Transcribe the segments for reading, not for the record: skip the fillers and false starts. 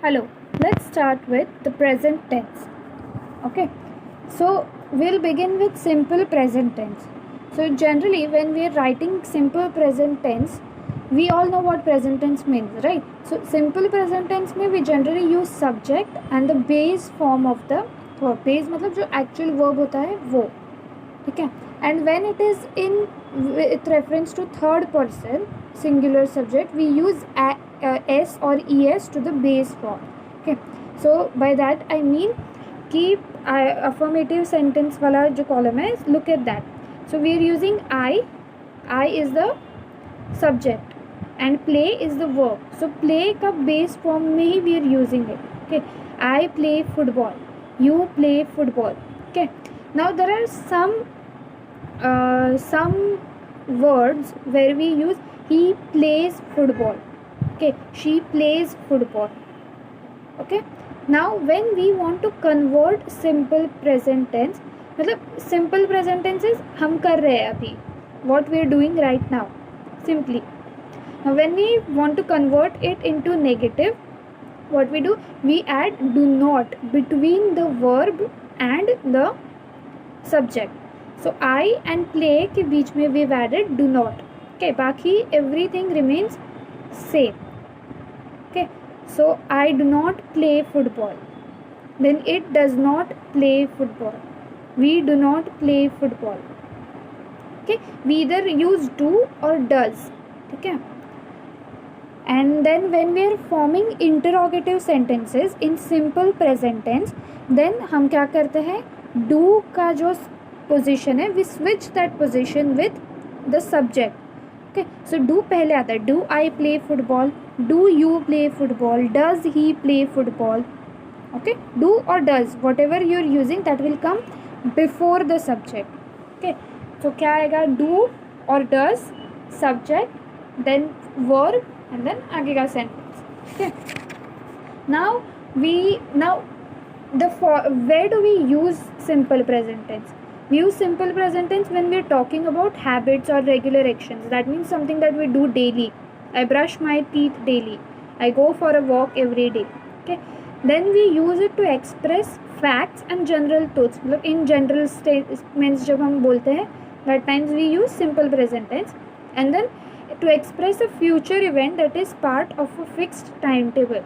Hello, let's start with the present tense. Okay, so we'll begin with simple present tense. So, generally, when we are writing simple present tense, we all know what present tense means, right? So, simple present tense में we generally use subject and the base form of the verb. Base मतलब जो actual verb होता है वो, ठीक है? And when it is in with reference to third person singular subject, we use s or es to the base form. Okay, so by that I mean कि affirmative sentence वाला जो column है, look at that. So we are using I is the subject and play is the verb. So play का base form में ही we are using it. Okay, I play football, you play football. Okay, now there are some words where we use he plays football. Okay, she plays football. Okay, now when we want to convert simple present tense, मतलब simple present tense is हम कर रहे हैं अभी, what we are doing right now, simply. Now when we want to convert it into negative, what we do, we add do not between the verb and the subject. So I and play के बीच में we've added do not. Okay, बाकी everything remains same. Okay, so I do not play football. Then it does not play football. We do not play football. Okay, we either use do or does. Okay, and then when we are forming interrogative sentences in simple present tense, then हम क्या करते हैं, do का जो position है, we switch that position with the subject. Okay, so do पहले आता है, do I play football, do you play football, does he play football. Okay, do or does, whatever you are using, that will come before the subject. Okay, so क्या आएगा, do or does, subject, then verb, and then आगे का sentence. Okay, now where do we use simple present tense? We use simple present tense when we are talking about habits or regular actions. That means something that we do daily. I brush my teeth daily. I go for a walk every day. Okay. Then we use it to express facts and general thoughts. In general statements जब हम बोलते हैं, that times we use simple present tense. And then to express a future event that is part of a fixed timetable.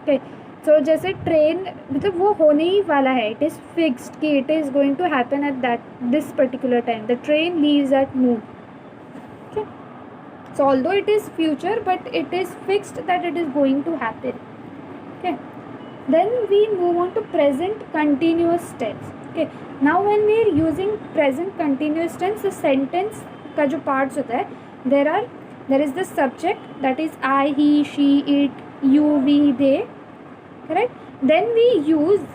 Okay. So जैसे train मतलब वो होने ही वाला है, इट इज़ फिक्स्ड कि it is going to happen at that this particular time, the train leaves at noon. Okay, so although it is future but it is fixed that it is going to happen. Okay, then we move on to present continuous tense. Okay, now when we are using present continuous tense, the sentence का जो parts होता है, there is the subject that is I, he, she, it, you, we, they. Correct? Then we use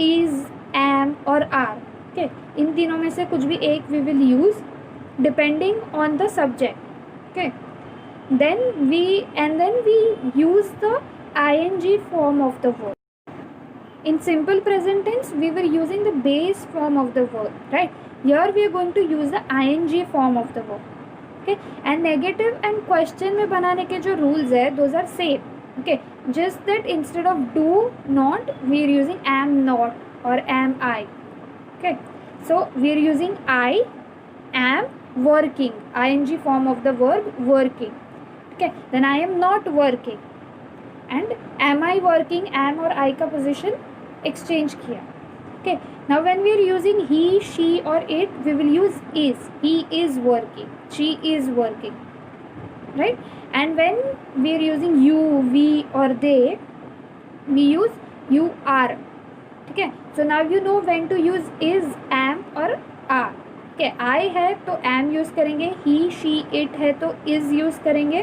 is, am or are. Okay, इन तीनों में से कुछ भी एक we will use depending on the subject. Okay, then we use the ing form of the verb. In simple present tense we were using the base form of the verb, right? Here we are going to use the ing form of the verb. Okay, and negative and question में बनाने के जो rules है, those are same. Okay, just that instead of do not we are using am not or am I. Okay, so we are using I am working, ing form of the verb working. Okay, then I am not working and am I working, am or I का position exchange किया. Okay, now when we are using he, she or it, we will use is. He is working, she is working, right? And when we are using you, we or they, we use you are. Okay, so now you know when to use is, am or are. Okay, I है तो am use करेंगे, he, she, it है तो is use करेंगे,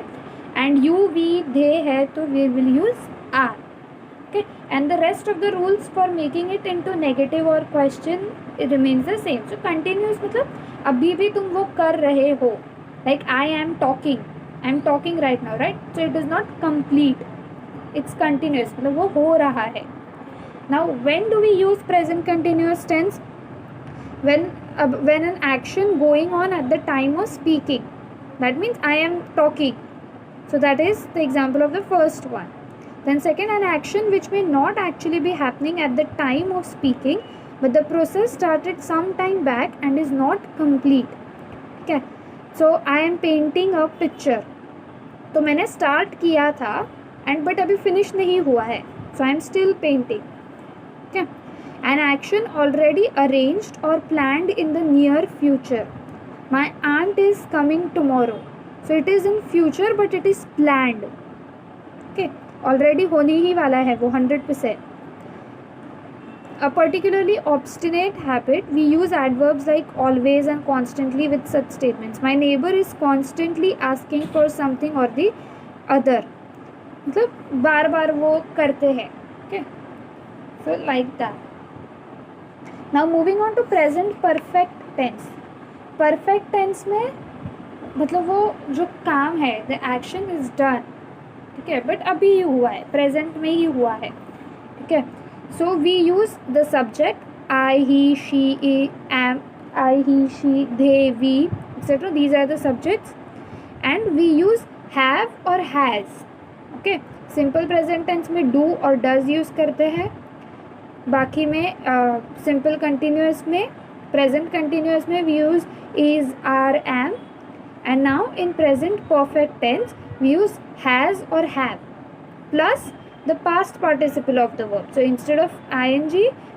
and you, we, they है तो we will use are. Okay, and the rest of the rules for making it into negative or question, it remains the same. So continuous मतलब अभी भी तुम वो कर रहे हो, like I am talking. I'm talking right now, right? So it is not complete, it's continuous, मतलब वो हो रहा है. Now when do we use present continuous tense? When an action going on at the time of speaking, that means I am talking. So that is the example of the first one. Then second, an action which may not actually be happening at the time of speaking, but the process started some time back and is not complete. Okay, so I am painting a picture. तो मैंने start किया था and but अभी finish नहीं हुआ है, so I am still painting. Okay, an action already arranged और planned in the near future. My aunt is coming tomorrow, so it is in future but it is planned. Okay, already होने ही वाला है वो 100%. A particularly obstinate habit, we use adverbs like always and constantly with such statements. My neighbor is constantly asking for something or the other. मतलब बार बार वो करते हैं. Okay, so like that. Now moving on to present perfect tense. Perfect tense में मतलब वो जो काम है, the action is done. ठीक है, बट अभी ही हुआ है, प्रेजेंट में ही हुआ है. ठीक है, so we use the subject I, he, she, am, I, he, she, they, we, etc. These are the subjects, and we use have or has. Okay, simple present tense में do और does use करते हैं. बाकी में simple continuous में, present continuous में we use is, are, am, and now in present perfect tense we use has or have plus the past participle of the verb. So instead of ing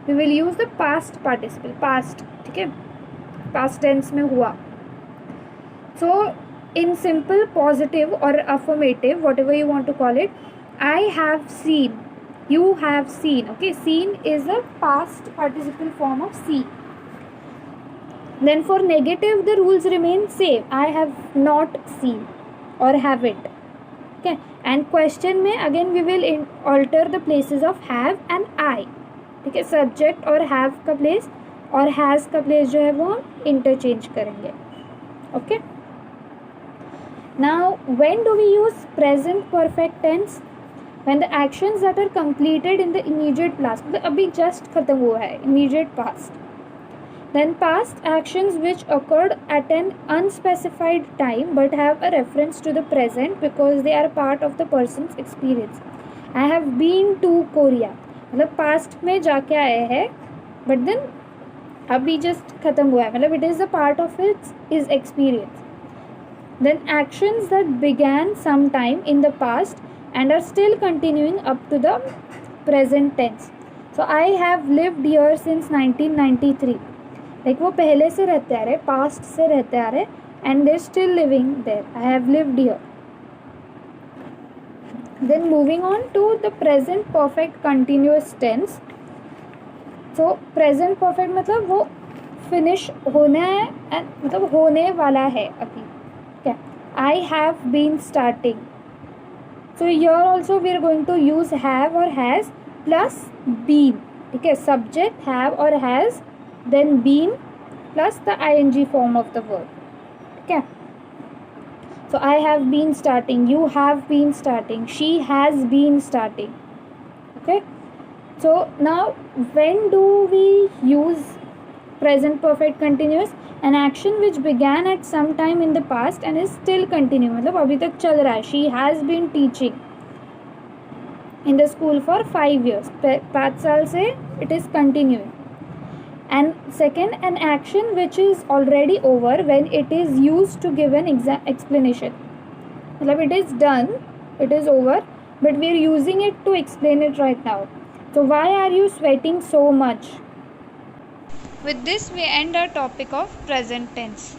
we will use the past participle, past. ठीक है, past tense में हुआ. So in simple positive or affirmative, whatever you want to call it, I have seen, you have seen. Okay, seen is a past participle form of see. Then for negative the rules remain same. I have not seen or haven't. Okay, and question में again we will alter the places of have and I. ठीक है, subject और have का place और has का place जो है वो हम interchange करेंगे. Okay, now when do we use present perfect tense? When the actions that are completed in the immediate past, मतलब अभी just खत्म हुआ है, immediate past. Then past actions which occurred at an unspecified time but have a reference to the present because they are part of the person's experience. I have been to Korea, मतलब past में जाके आए हैं but then अभी just खत्म हुआ है, मतलब it is a part of his experience. Then actions that began sometime in the past and are still continuing up to the present tense. So I have lived here since 1993. Like वो पहले से रहते आ रहे, past से रहते आ रहे, and they still living there. I have lived here. Then moving on to the present perfect continuous tense. So present perfect मतलब वो फिनिश होना है एंड मतलब होने वाला है अभी. क्या, I have been starting. So here also we are going to use have और हैज़ प्लस बीन. ठीक है, सब्जेक्ट हैव और has, then been plus the ing form of the verb. Okay, so I have been starting, you have been starting, she has been starting. Okay, so now when do we use present perfect continuous? An action which began at some time in the past and is still continuing, मतलब अभी तक चल रहा है. She has been teaching in the school for 5 years, 5 साल से it is continuing. And second, an action which is already over when it is used to give an explanation. मतलब it is done, it is over, but we are using it to explain it right now. So why are you sweating so much? With this we end our topic of present tense.